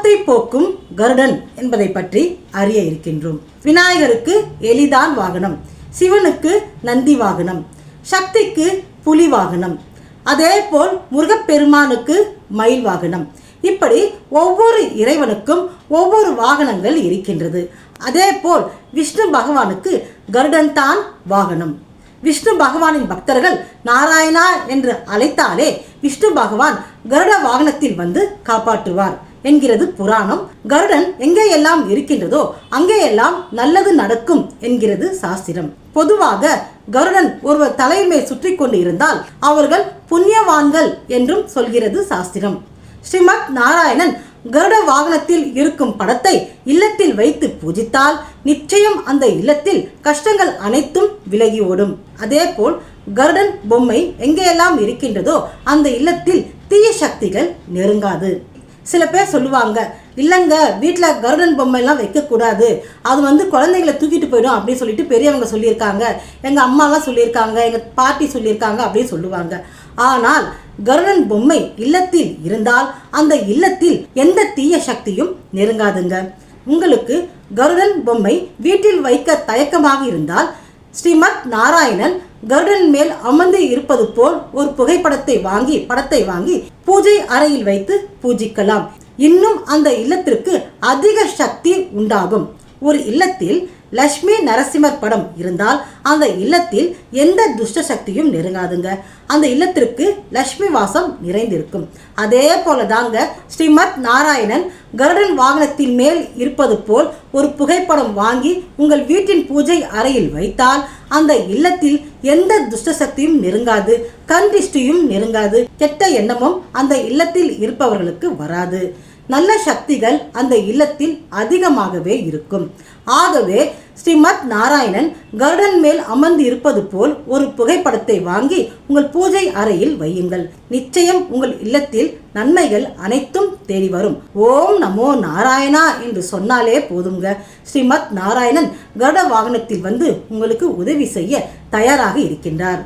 பாவத்தை போக்கும் கருடன் என்பதை பற்றி அறிய இருக்கின்றோம். விநாயகருக்கு எலிதான் வாகனம், சிவனுக்கு நந்தி வாகனம், சக்திக்கு புலி வாகனம், அதே போல் முருகப்பெருமானுக்கு மயில் வாகனம். இப்படி ஒவ்வொரு இறைவனுக்கும் ஒவ்வொரு வாகனங்கள் இருக்கின்றது. அதே போல் விஷ்ணு பகவானுக்கு கருடன் தான் வாகனம். விஷ்ணு பகவானின் பக்தர்கள் நாராயணா என்று அழைத்தாலே விஷ்ணு பகவான் கருட வாகனத்தில் வந்து காப்பாற்றுவார் என்கிறது புராணம். கருடன் எங்கேயெல்லாம் இருக்கின்றதோ அங்கேயெல்லாம் நல்லது நடக்கும் என்கிறது சாஸ்திரம். பொதுவாக கருடன் ஒருவர் தலையில் மேல் சுற்றி கொண்டு இருந்தால் அவர்கள் புண்ணியவான்கள் என்றும் சொல்கிறது சாஸ்திரம். ஸ்ரீமத் நாராயணன் கருட வாகனத்தில் இருக்கும் படத்தை இல்லத்தில் வைத்து பூஜித்தால் நிச்சயம் அந்த இல்லத்தில் கஷ்டங்கள் அனைத்தும் விலகி ஓடும். அதே போல் கருடன் பொம்மை எங்கேயெல்லாம் இருக்கின்றதோ அந்த இல்லத்தில் தீய சக்திகள் நெருங்காது. சில பேர் சொல்லுவாங்க, இல்லைங்க வீட்டில் கருடன் பொம்மைலாம் வைக்கக்கூடாது, அது குழந்தைகளை தூக்கிட்டு போயிடும் அப்படின்னு சொல்லிட்டு பெரியவங்க சொல்லியிருக்காங்க, எங்கள் அம்மாலாம் சொல்லியிருக்காங்க, எங்கள் பாட்டி சொல்லியிருக்காங்க அப்படின்னு சொல்லுவாங்க. ஆனால் கருடன் பொம்மை இல்லத்தில் இருந்தால் அந்த இல்லத்தில் எந்த தீய சக்தியும் நெருங்காதுங்க. உங்களுக்கு கருடன் பொம்மை வீட்டில் வைக்க தயக்கமாக இருந்தால் ஸ்ரீமத் நாராயணன் கருடன் மேல் அமர்ந்து இருப்பது போல் ஒரு புகைப்படத்தை வாங்கி பூஜை அறையில் வைத்து பூஜிக்கலாம். இன்னும் அந்த இல்லத்திற்கு அதிக சக்தி உண்டாகும். ஒரு இல்லத்தில் லட்சுமி நரசிம்மர் படம் இருந்தால் அந்த இல்லத்தில் எந்த துஷ்ட சக்தியும் நெருங்காதுங்க. அந்த இல்லத்திற்கு லட்சுமி வாசம் நிறைந்திருக்கும். அதே போல தாங்க ஸ்ரீமத் நாராயணன் கருடன் வாகனத்தின் மேல் இருப்பது போல் ஒரு புகைப்படம் வாங்கி உங்கள் வீட்டின் பூஜை அறையில் வைத்தால் அந்த இல்லத்தில் எந்த துஷ்ட சக்தியும் நெருங்காது, கண் திருஷ்டியும் நெருங்காது, கெட்ட எண்ணமும் அந்த இல்லத்தில் இருப்பவர்களுக்கு வராது. நல்ல சக்திகள் அந்த இல்லத்தில் அதிகமாகவே இருக்கும். ஆகவே ஸ்ரீமத் நாராயணன் கருடன் மேல் அமர்ந்து இருப்பது போல் ஒரு புகைப்படத்தை வாங்கி உங்கள் பூஜை அறையில் வையுங்கள். நிச்சயம் உங்கள் இல்லத்தில் நன்மைகள் அனைத்தும் தேடி வரும். ஓம் நமோ நாராயணா என்று சொன்னாலே போதுங்க. ஸ்ரீமத் நாராயணன் கருட வாகனத்தில் வந்து உங்களுக்கு உதவி செய்ய தயாராக இருக்கின்றார்.